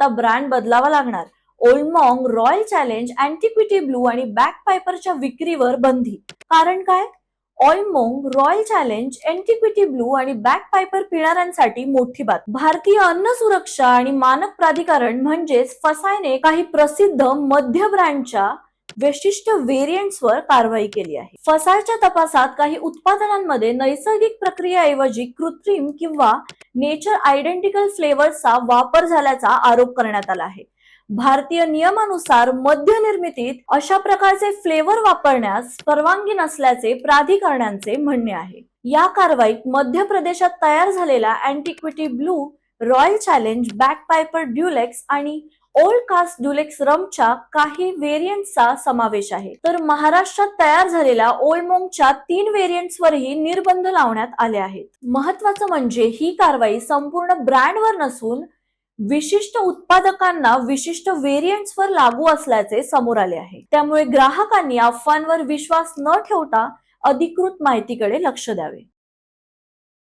आता ब्रँड बदलावा लागणार. Old Monk, Royal Challenge, Antiquity Blue आणि बॅकपायपरच्या विक्रीवर बंदी. कारण काय? Old Monk, Royal Challenge, Antiquity Blue आणि बॅकपायपर पिणाऱ्यांसाठी मोठी बात. भारतीय अन्न सुरक्षा आणि मानक प्राधिकरण म्हणजेच फसायने काही प्रसिद्ध मध्य ब्रँडच्या विशिष्ट व्हेरियंट्सवर कारवाई केली आहे. फसायच्या तपासात काही उत्पादनांमध्ये नैसर्गिक प्रक्रियेऐवजी कृत्रिम किंवा नेचर आयडेंटिकल फ्लेवर्सचा वापर झाल्याचा आरोप करण्यात आला आहे. भारतीय नियमानुसार मद्य निर्मितीत अशा प्रकारचे फ्लेवर वापरण्यास परवानगी नसल्याचे प्राधिकरणांचे म्हणणे आहे. या कारवाईत मध्य प्रदेशात तयार झालेला अँटिक्विटी ब्लू, रॉयल चॅलेंज, बॅकपायपर ड्युलेक्स आणि ओल्ड कास्ट ड्युलेक्स रमच्या काही व्हेरियंट्सचा समावेश आहे. तर महाराष्ट्रात तयार झालेल्या ओल्ड मॉन्कच्या 3 व्हेरियंट्सवरही निर्बंध लावण्यात आले आहेत. महत्वाचं म्हणजे ही कारवाई संपूर्ण ब्रँडवर नसून विशिष्ट उत्पादकांना विशिष्ट व्हेरियंट्सवर लागू असल्याचे समोर आले आहे. त्यामुळे ग्राहकांनी अफवांवर विश्वास न ठेवता अधिकृत माहितीकडे लक्ष द्यावे.